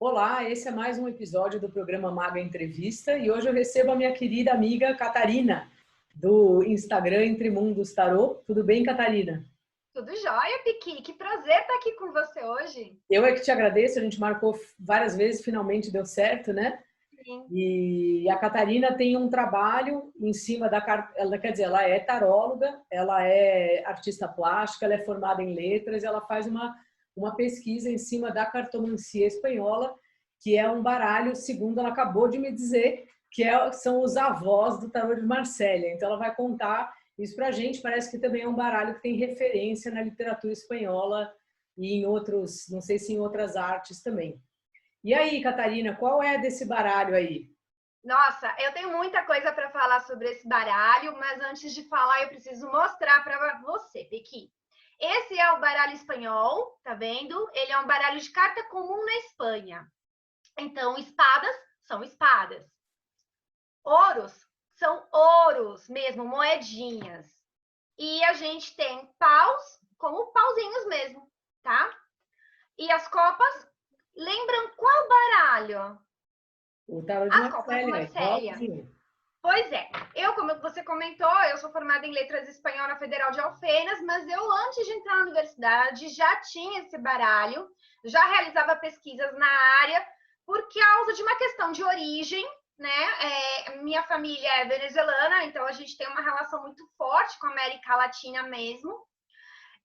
Olá, esse é mais um episódio do programa Maga Entrevista e hoje eu recebo a minha querida amiga Catarina, do Instagram Entre Mundos Tarô. Tudo bem, Catarina? Tudo jóia, Piqui. Que prazer estar aqui com você hoje. Eu é que te agradeço, a gente marcou várias vezes, finalmente deu certo, né? Sim. E a Catarina tem um trabalho em cima da carta, ela quer dizer, ela é taróloga, ela é artista plástica, ela é formada em letras, ela faz uma pesquisa em cima da cartomancia espanhola, que é um baralho, segundo ela acabou de me dizer, são os avós do tarô de Marsella. Então ela vai contar isso pra gente, parece que também é um baralho que tem referência na literatura espanhola e em outros, não sei se em outras artes também. E aí, Catarina, qual é desse baralho aí? Nossa, eu tenho muita coisa para falar sobre esse baralho, mas antes de falar, eu preciso mostrar para você, Piqui. Esse é o baralho espanhol, tá vendo? Ele é um baralho de carta comum na Espanha. Então, espadas são espadas. Ouros são ouros mesmo, moedinhas. E a gente tem paus como pauzinhos mesmo, tá? E as copas lembram qual baralho? O tarô de As copas Marselha, é Marselha. igualzinho. Pois é, como você comentou, eu sou formada em Letras Espanhol na Federal de Alfenas, mas eu, antes de entrar na universidade, já tinha esse baralho, já realizava pesquisas na área, por causa de uma questão de origem, né? Minha família é venezuelana, então a gente tem uma relação muito forte com a América Latina mesmo.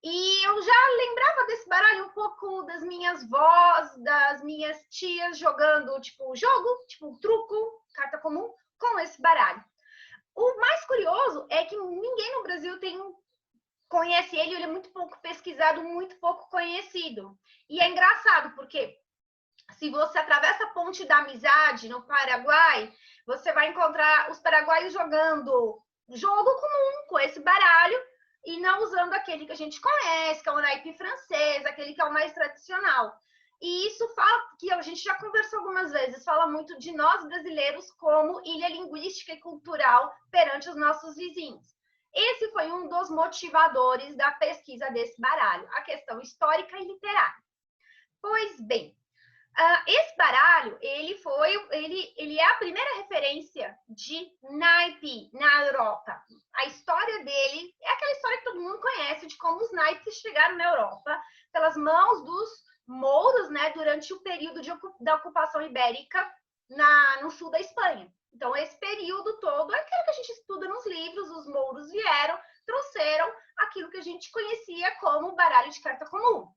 E eu já lembrava desse baralho um pouco das minhas vós, das minhas tias jogando, tipo, truco, carta comum, com esse baralho. O mais curioso é que ninguém no Brasil conhece ele é muito pouco pesquisado, muito pouco conhecido. E é engraçado, porque se você atravessa a ponte da amizade no Paraguai, você vai encontrar os paraguaios jogando jogo comum com esse baralho e não usando aquele que a gente conhece, que é o naipe francês, aquele que é o mais tradicional. E isso fala, que a gente já conversou algumas vezes, fala muito de nós brasileiros como ilha linguística e cultural perante os nossos vizinhos. Esse foi um dos motivadores da pesquisa desse baralho, a questão histórica e literária. Pois bem, esse baralho, ele é a primeira referência de naipe na Europa. A história dele é aquela história que todo mundo conhece de como os naipes chegaram na Europa pelas mãos dos mouros, né, durante o período da ocupação ibérica no sul da Espanha. Então, esse período todo é aquilo que a gente estuda nos livros, os mouros vieram, trouxeram aquilo que a gente conhecia como baralho de carta comum.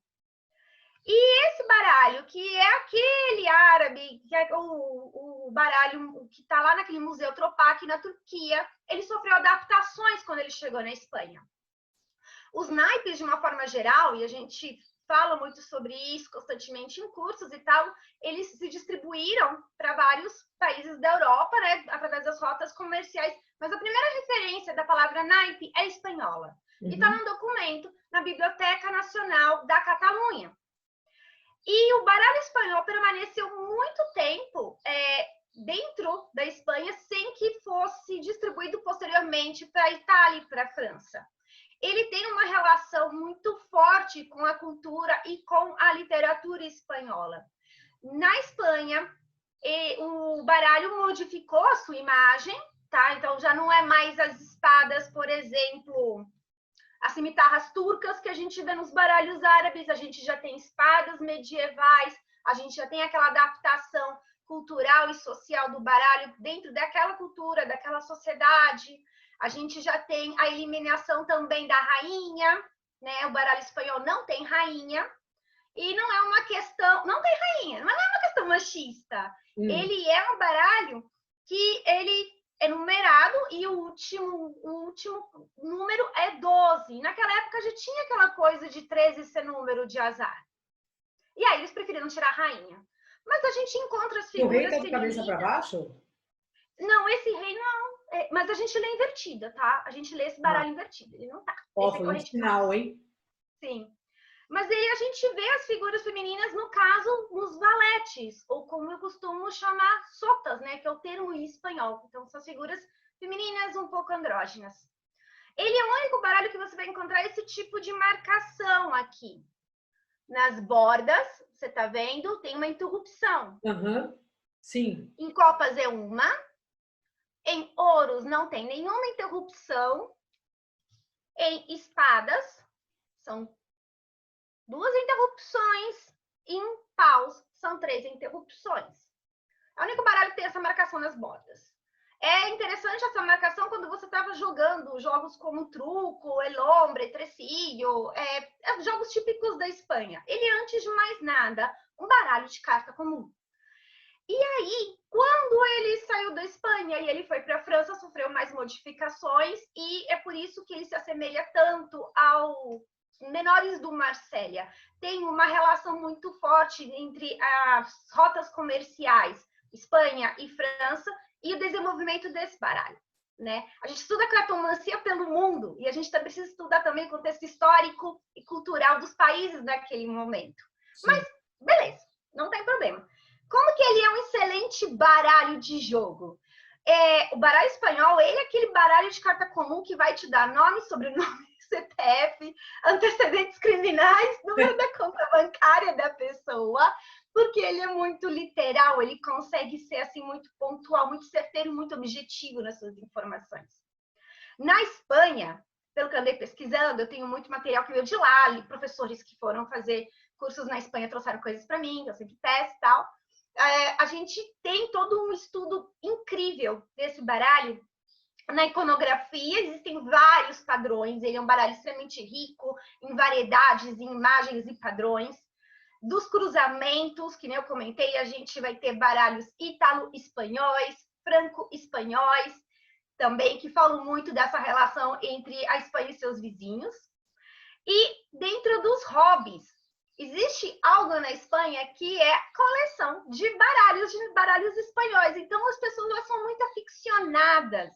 E esse baralho, que é aquele árabe, que é o baralho que está lá naquele Museu Tropak, na Turquia, ele sofreu adaptações quando ele chegou na Espanha. Os naipes, de uma forma geral, e a gente fala muito sobre isso constantemente em cursos e tal, eles se distribuíram para vários países da Europa, né, através das rotas comerciais, mas a primeira referência da palavra naipe é espanhola. E está num documento na Biblioteca Nacional da Catalunha. E o baralho espanhol permaneceu muito tempo dentro da Espanha sem que fosse distribuído posteriormente para a Itália e para a França. Ele tem uma relação muito forte com a cultura e com a literatura espanhola. Na Espanha, o baralho modificou a sua imagem, tá? Então já não é mais as espadas, por exemplo, as cimitarras turcas que a gente vê nos baralhos árabes, a gente já tem espadas medievais, a gente já tem aquela adaptação cultural e social do baralho dentro daquela cultura, daquela sociedade. A gente já tem a eliminação também da rainha, né? O baralho espanhol não tem rainha. E não é uma questão... Não tem rainha, não é uma questão machista. Ele é um baralho que ele é numerado e o último número é 12. Naquela época já tinha aquela coisa de 13 ser número de azar. E aí eles preferiram tirar a rainha. Mas a gente encontra as figuras femininas... O rei tá de cabeça para baixo? Não, esse rei não. Mas a gente lê invertida, tá? A gente lê esse baralho invertido. Ele não tá. Ó, Esse é foi um corretivo. sinal, hein? Sim. Mas aí a gente vê as figuras femininas, no caso, nos valetes, ou como eu costumo chamar, sotas, né? Que é o termo em espanhol. Então, são figuras femininas um pouco andrógenas. Ele é o único baralho que você vai encontrar esse tipo de marcação aqui. nas bordas, você tá vendo? Tem uma interrupção. Aham. Sim. Em copas é uma. Em ouros não tem nenhuma interrupção. Em espadas, são 2 interrupções. Em paus, são 3 interrupções. É o único baralho que tem essa marcação nas bordas. É interessante essa marcação quando você estava jogando jogos como truco, el hombre, tresillo, jogos típicos da Espanha. Ele, antes de mais nada, um baralho de carta comum. E aí, quando ele saiu da Espanha e ele foi para a França, sofreu mais modificações e é por isso que ele se assemelha tanto ao Menores do Marsella. Tem uma relação muito forte entre as rotas comerciais, Espanha e França, e o desenvolvimento desse baralho, né? A gente estuda cartomancia pelo mundo e a gente precisa estudar também o contexto histórico e cultural dos países naquele momento. Sim. Mas, beleza, não tem problema. Como que ele é um excelente baralho de jogo? O baralho espanhol, ele é aquele baralho de carta comum que vai te dar nome, sobrenome, CPF, antecedentes criminais, número da conta bancária da pessoa, porque ele é muito literal, ele consegue ser assim muito pontual, muito certeiro, muito objetivo nas suas informações. Na Espanha, pelo que eu andei pesquisando, eu tenho muito material que veio de lá, professores que foram fazer cursos na Espanha trouxeram coisas para mim, eu sempre peço e tal. A gente tem todo um estudo incrível desse baralho. Na iconografia existem vários padrões, ele é um baralho extremamente rico em variedades, em imagens e padrões. Dos cruzamentos, que nem eu comentei, a gente vai ter baralhos ítalo-espanhóis, franco-espanhóis, também, que falam muito dessa relação entre a Espanha e seus vizinhos. E dentro dos hobbies, existe algo na Espanha que é coleção de baralhos espanhóis. Então, as pessoas elas são muito aficionadas.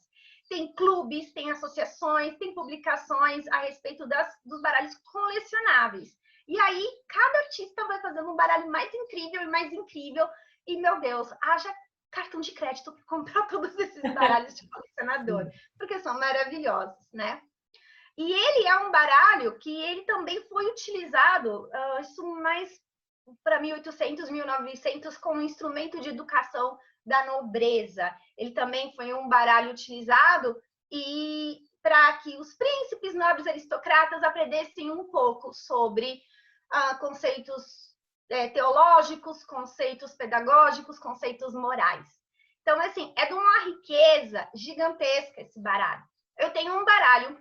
Tem clubes, tem associações, tem publicações a respeito dos baralhos colecionáveis. E aí, cada artista vai fazendo um baralho mais incrível e mais incrível. E, meu Deus, haja cartão de crédito para comprar todos esses baralhos de colecionador, porque são maravilhosos, né? E ele é um baralho que ele também foi utilizado, isso mais para 1800, 1900, como instrumento de educação da nobreza. Ele também foi um baralho utilizado e para que os príncipes, nobres, aristocratas aprendessem um pouco sobre conceitos teológicos, conceitos pedagógicos, conceitos morais. Então, assim, é de uma riqueza gigantesca esse baralho. Eu tenho um baralho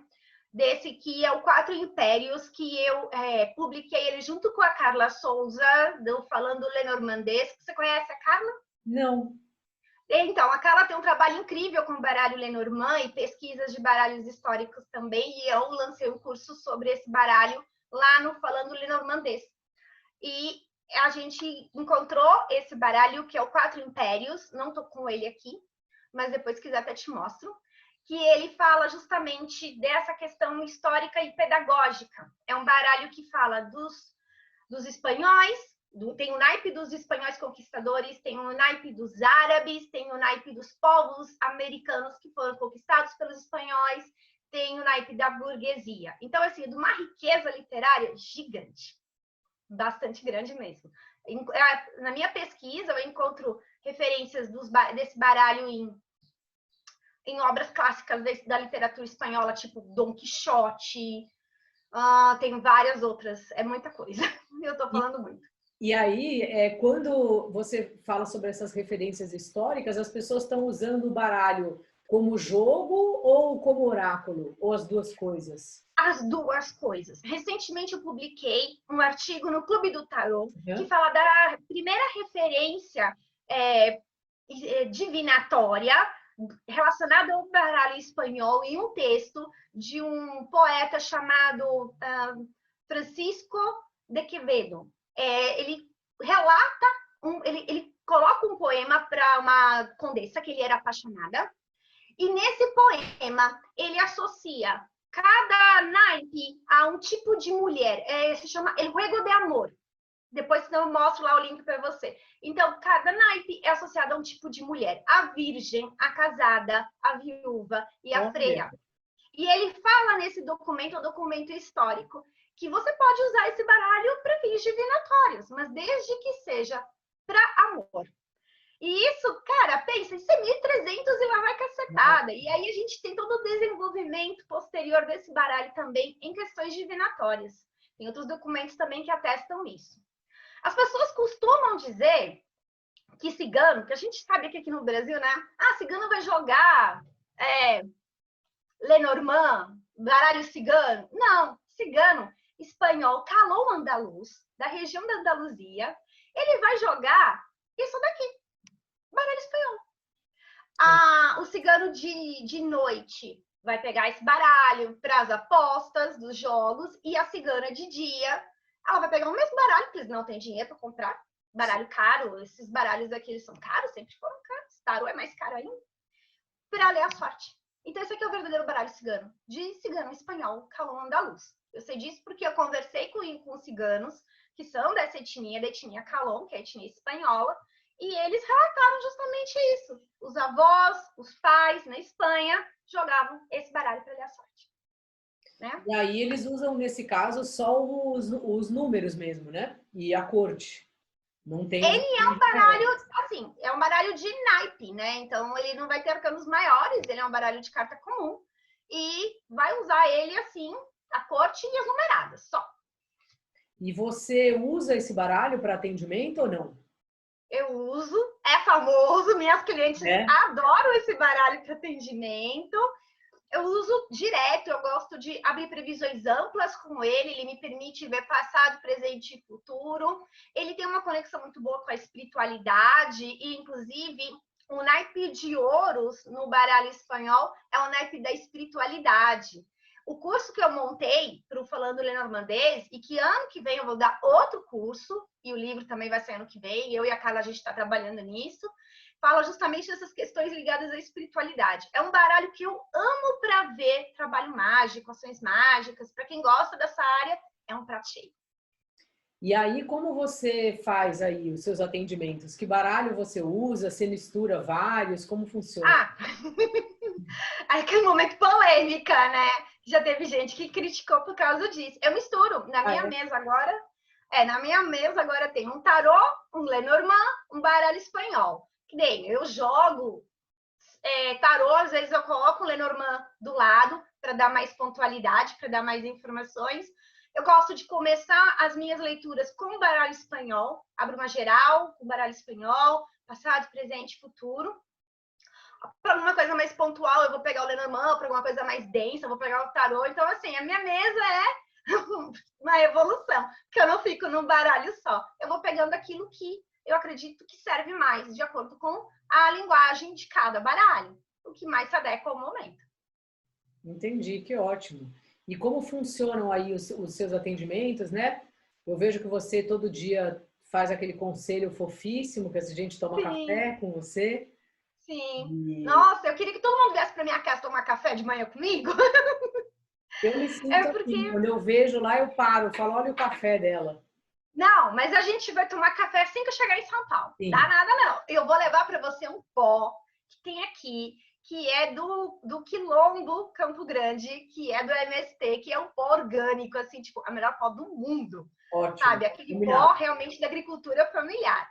desse que é o Quatro Impérios, que eu publiquei ele junto com a Carla Souza, do Falando Lenormandês. Você conhece a Carla? Não. Então, a Carla tem um trabalho incrível com o baralho Lenormand e pesquisas de baralhos históricos também, e eu lancei um curso sobre esse baralho lá no Falando Lenormandês. E a gente encontrou esse baralho, que é o Quatro Impérios, não estou com ele aqui, mas depois, se quiser, até te mostro, que ele fala justamente dessa questão histórica e pedagógica. É um baralho que fala dos espanhóis, tem o naipe dos espanhóis conquistadores, tem o naipe dos árabes, tem o naipe dos povos americanos que foram conquistados pelos espanhóis, tem o naipe da burguesia. Então, assim, de uma riqueza literária gigante, bastante grande mesmo. Na minha pesquisa, eu encontro referências desse baralho em obras clássicas da literatura espanhola, tipo Dom Quixote, tem várias outras, é muita coisa, eu estou falando muito. E aí, quando você fala sobre essas referências históricas, as pessoas estão usando o baralho como jogo ou como oráculo? Ou as duas coisas? As duas coisas. Recentemente eu publiquei um artigo no Clube do Tarot que fala da primeira referência divinatória relacionada ao baralho espanhol em um texto de um poeta chamado Francisco de Quevedo. Ele relata, ele coloca um poema para uma condessa que ele era apaixonada, e nesse poema ele associa cada naipe a um tipo de mulher, se chama El Juego de Amor. Depois eu mostro lá o link para você. Então, cada naipe é associado a um tipo de mulher. A virgem, a casada, a viúva e a freira. E ele fala nesse documento, um documento histórico, que você pode usar esse baralho para fins divinatórios, mas desde que seja para amor. E isso, cara, pensa, isso é 1.300 e lá vai cacetada. E aí a gente tem todo o desenvolvimento posterior desse baralho também em questões divinatórias. Tem outros documentos também que atestam isso. As pessoas costumam dizer que cigano, que a gente sabe que aqui no Brasil, né? Ah, cigano vai jogar Lenormand, baralho cigano. Não, cigano, espanhol, calão andaluz, da região da Andaluzia, ele vai jogar isso daqui, baralho espanhol. O cigano de noite vai pegar esse baralho para as apostas dos jogos, e a cigana de dia, ela vai pegar o mesmo baralho, porque eles não têm dinheiro para comprar baralho caro. Esses baralhos aqui, eles são caros, sempre foram caros. Tarô é mais caro ainda, para ler a sorte. Então, esse aqui é o verdadeiro baralho cigano, de cigano espanhol, calão andaluz. Eu sei disso porque eu conversei com ciganos que são dessa etnia, da etnia calão, que é a etnia espanhola, e eles relataram justamente isso. Os avós, os pais, na Espanha, jogavam esse baralho para ler a sorte. Né? E aí eles usam, nesse caso, só os números mesmo, né? E a corte. Não tem ele é um baralho, assim, é um baralho de naipe, né? Então, ele não vai ter arcanos maiores, ele é um baralho de carta comum. E vai usar ele, assim, a corte e as numeradas, só. E você usa esse baralho para atendimento ou não? Eu uso, é famoso, minhas clientes adoram esse baralho para atendimento. Eu uso direto, eu gosto de abrir previsões amplas com ele me permite ver passado, presente e futuro. Ele tem uma conexão muito boa com a espiritualidade e, inclusive, o naipe de ouros no baralho espanhol é o naipe da espiritualidade. O curso que eu montei para o Falando Lenormandês, e que ano que vem eu vou dar outro curso, e o livro também vai sair ano que vem, eu e a Carla, a gente está trabalhando nisso, fala justamente dessas questões ligadas à espiritualidade. É um baralho que eu amo para ver trabalho mágico, ações mágicas. Para quem gosta dessa área, é um prato cheio. E aí, como você faz aí os seus atendimentos? Que baralho você usa? Você mistura vários? Como funciona? Aí aquele momento polêmica, né? Já teve gente que criticou por causa disso. Eu misturo. Na minha mesa agora, na minha mesa agora tem um tarô, um Lenormand, um baralho espanhol. Que nem eu jogo tarô, às vezes eu coloco o Lenormand do lado para dar mais pontualidade, para dar mais informações. Eu gosto de começar as minhas leituras com o baralho espanhol, abro uma geral com o baralho espanhol, passado, presente, futuro. Para alguma coisa mais pontual, eu vou pegar o Lenormand, para alguma coisa mais densa, eu vou pegar o tarô. Então, assim, a minha mesa é uma evolução, porque eu não fico num baralho só. Eu vou pegando aquilo que eu acredito que serve mais, de acordo com a linguagem de cada baralho, o que mais se adequa ao momento. Entendi, que ótimo. E como funcionam aí os seus atendimentos, né? Eu vejo que você todo dia faz aquele conselho fofíssimo, que a gente toma café com você. Sim. Nossa, eu queria que todo mundo viesse para minha casa tomar café de manhã comigo. Eu me sinto assim, quando eu vejo lá, eu paro, eu falo, olha o café dela. Não, mas a gente vai tomar café assim que eu chegar em São Paulo. Sim. Dá nada, não. Eu vou levar para você um pó que tem aqui, que é do Quilombo Campo Grande, que é do MST, que é um pó orgânico, assim, tipo, a melhor pó do mundo. Ótimo. Sabe? Aquele pó realmente da agricultura familiar.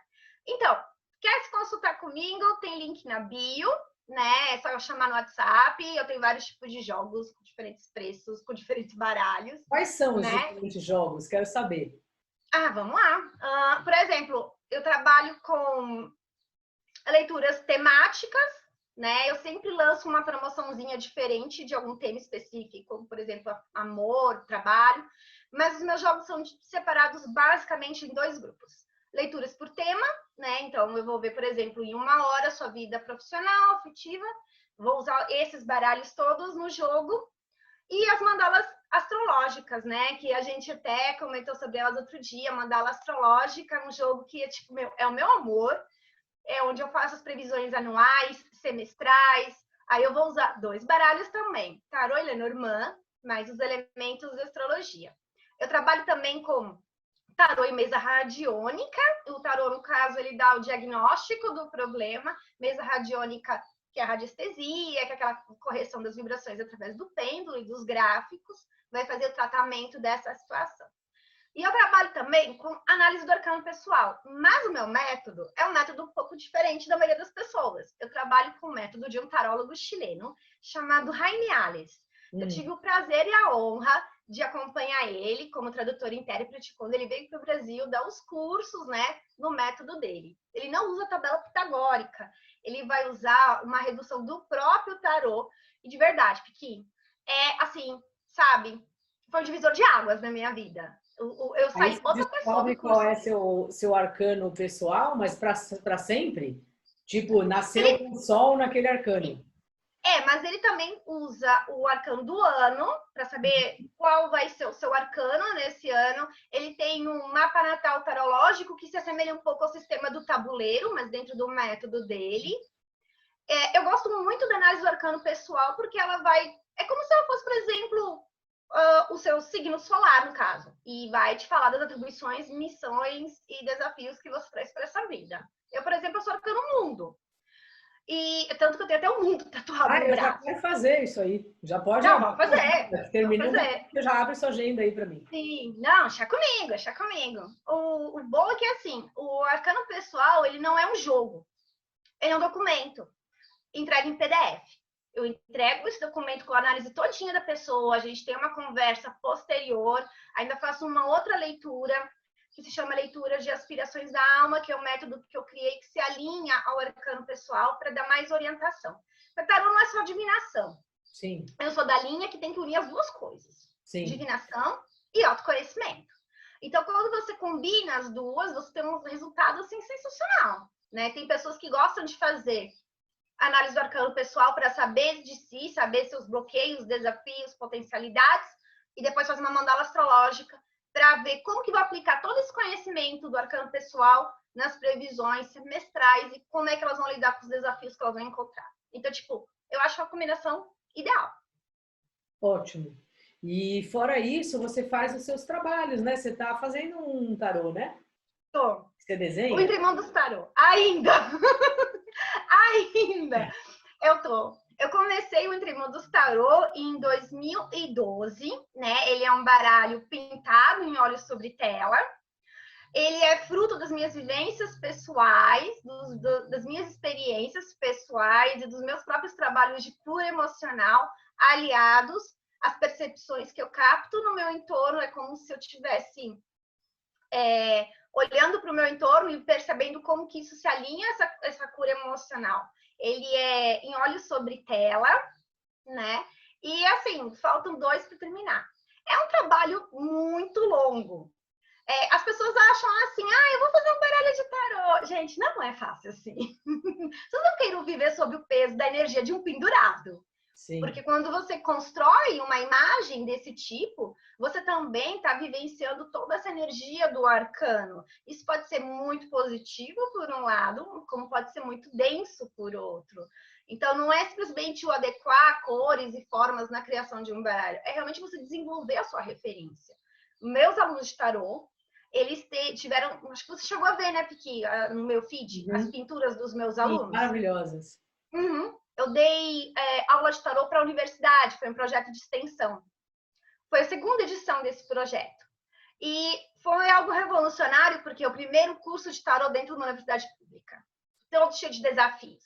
Então, quer se consultar comigo? Tem link na bio, né? É só eu chamar no WhatsApp. Eu tenho vários tipos de jogos com diferentes preços, com diferentes baralhos. Quais são os diferentes jogos? Quero saber. Vamos lá. Por exemplo, eu trabalho com leituras temáticas, né? Eu sempre lanço uma promoçãozinha diferente de algum tema específico, como, por exemplo, amor, trabalho. Mas os meus jogos são separados basicamente em 2 grupos. Leituras por tema, né? Então, eu vou ver, por exemplo, em 1 hora sua vida profissional, afetiva. Vou usar esses baralhos todos no jogo. E as mandalas astrológicas, né? Que a gente até comentou sobre elas outro dia. Mandala astrológica, um jogo que é, tipo, é o meu amor. É onde eu faço as previsões anuais, semestrais. Aí eu vou usar 2 baralhos também. Tarô e Lenormand, mais os elementos da astrologia. Eu trabalho também com tarô e mesa radiônica. O tarô, no caso, ele dá o diagnóstico do problema. Mesa radiônica, que é a radiestesia, que é aquela correção das vibrações através do pêndulo e dos gráficos. vai fazer o tratamento dessa situação. E eu trabalho também com análise do arcano pessoal, mas o meu método é um método um pouco diferente da maioria das pessoas. Eu trabalho com o método de um tarólogo chileno chamado Jaime Alves. Eu tive o prazer e a honra de acompanhar ele como tradutor e intérprete quando ele veio para o Brasil dar os cursos, né, no método dele. Ele não usa tabela pitagórica, ele vai usar uma redução do próprio tarô. E de verdade, Piqui, é assim, sabe, foi um divisor de águas na minha vida. Eu saí Aí outra pessoa do curso. Qual é seu arcano pessoal, mas para sempre? Tipo, nasceu com o sol naquele arcano. Mas ele também usa o arcano do ano, para saber qual vai ser o seu arcano nesse ano. Ele tem um mapa natal tarológico que se assemelha um pouco ao sistema do tabuleiro, mas dentro do método dele. Eu gosto muito da análise do arcano pessoal, porque ela vai... É como se ela fosse, por exemplo, o seu signo solar, no caso. E vai te falar das atribuições, missões e desafios que você traz para essa vida. Eu, por exemplo, sou arcano mundo. E tanto que eu tenho até o mundo tatuado no braço. Eu já quero fazer isso aí. Já pode. Não, vamos fazer. Terminando, você já abre sua agenda aí para mim. Sim, não, deixa comigo, deixa comigo. O bom é que, assim, o arcano pessoal, ele não é um jogo. Ele é um documento entregue em PDF. Eu entrego esse documento com a análise todinha da pessoa, a gente tem uma conversa posterior, ainda faço uma outra leitura, que se chama leitura de aspirações da alma, que é um método que eu criei que se alinha ao arcano pessoal para dar mais orientação. Mas tarô não é só divinação. Sim. Eu sou da linha que tem que unir as duas coisas. Sim. Divinação e autoconhecimento. Então, quando você combina as duas, você tem um resultado assim, sensacional. Né? Tem pessoas que gostam de fazer análise do arcano pessoal para saber de si, saber seus bloqueios, desafios, potencialidades, e depois fazer uma mandala astrológica para ver como que vai aplicar todo esse conhecimento do arcano pessoal nas previsões semestrais e como é que elas vão lidar com os desafios que elas vão encontrar. Então, tipo, eu acho uma combinação ideal. Ótimo. E fora isso, você faz os seus trabalhos, né? Você está fazendo um tarô, né? Tô. Você desenha? O Entremundos Tarô. Ainda! Ainda! Eu tô. Eu comecei o Entremundos Tarô em 2012, né? Ele é um baralho pintado em óleo sobre tela. Ele é fruto das minhas vivências pessoais, das minhas experiências pessoais e dos meus próprios trabalhos de cura emocional, aliados às percepções que eu capto no meu entorno. É como se eu tivesse olhando para o meu entorno e percebendo como que isso se alinha a essa cura emocional. Ele é em óleo sobre tela, né? E assim, faltam 2 para terminar. É um trabalho muito longo. As pessoas acham assim, eu vou fazer um baralho de tarô. Gente, não é fácil assim. Vocês não queiram viver sob o peso da energia de um pendurado. Sim. Porque quando você constrói uma imagem desse tipo, você também está vivenciando toda essa energia do arcano. Isso pode ser muito positivo por um lado, como pode ser muito denso por outro. Então, não é simplesmente o adequar cores e formas na criação de um baralho. É realmente você desenvolver a sua referência. Meus alunos de tarô, eles tiveram... Acho que você chegou a ver, né, Piqui, no meu feed, as pinturas dos meus alunos. Sim, maravilhosas. Eu dei aula de tarô para a universidade, foi um projeto de extensão. Foi a 2ª edição desse projeto. E foi algo revolucionário, porque é o primeiro curso de tarô dentro de uma universidade pública. Todo cheio de desafios.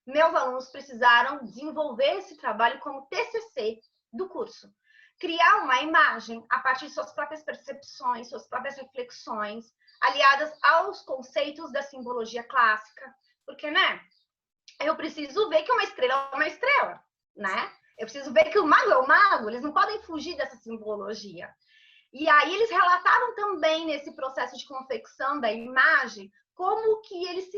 Meus alunos precisaram desenvolver esse trabalho como TCC do curso. Criar uma imagem a partir de suas próprias percepções, suas próprias reflexões, aliadas aos conceitos da simbologia clássica. Porque, né? Eu preciso ver que uma estrela é uma estrela, né? Eu preciso ver que o mago é o mago, eles não podem fugir dessa simbologia. E aí eles relataram também nesse processo de confecção da imagem como que eles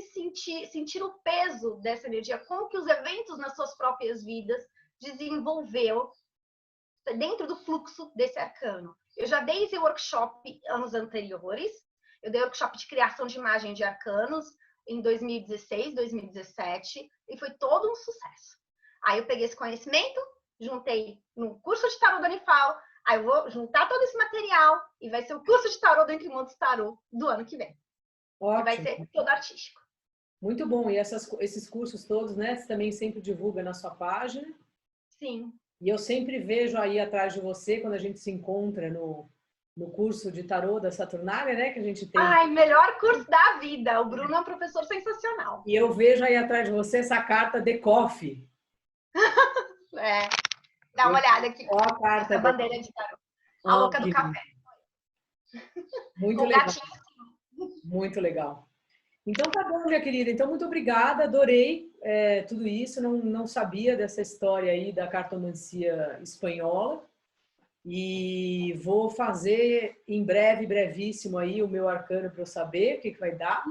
sentiram o peso dessa energia, como que os eventos nas suas próprias vidas desenvolveu dentro do fluxo desse arcano. Eu já dei esse workshop anos anteriores, eu dei workshop de criação de imagem de arcanos, em 2016, 2017, e foi todo um sucesso. Aí eu peguei esse conhecimento, juntei no curso de tarô do Unifal, aí eu vou juntar todo esse material e vai ser o curso de tarô do Entremundos Tarô do ano que vem. Ótimo. E vai ser todo artístico. Muito bom. E esses cursos todos, né? Você também sempre divulga na sua página? Sim. E eu sempre vejo aí atrás de você, quando a gente se encontra no curso de tarô da Saturnália, né? Que a gente tem. Ai, melhor curso da vida. O Bruno é um professor sensacional. E eu vejo aí atrás de você essa carta de Coffee. É. Dá uma olhada aqui. Ó a carta Essa bandeira de tarô. A Ah, louca do café. muito Com legal. gatinho. Muito legal. Então tá bom, minha querida. Então, muito obrigada. Adorei tudo isso. Não sabia dessa história aí da cartomancia espanhola. E vou fazer em breve, brevíssimo aí, o meu arcano para eu saber o que vai dar.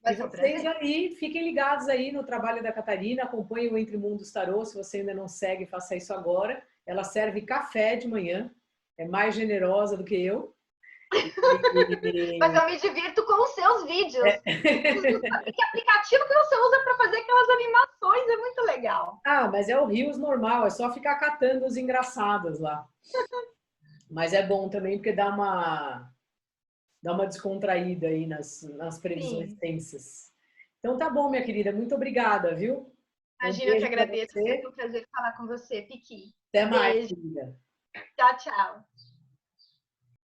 Vai E ser um vocês prazer. aí, fiquem ligados aí no trabalho da Catarina, acompanhem o Entre Mundos Tarô, se você ainda não segue, faça isso agora. Ela serve café de manhã, é mais generosa do que eu. Mas eu me divirto com os seus vídeos. Que aplicativo que você usa para fazer aquelas animações? É muito legal. Ah, mas é o Rios normal, é só ficar catando os engraçados lá. Mas é bom também porque dá uma descontraída aí nas previsões Sim. tensas. Então tá bom, minha querida, muito obrigada, viu? Um Imagina, eu que beijo para agradeço. É você. sempre um prazer falar com você, Piqui. Até mais, Beijo. querida. Tchau, tchau.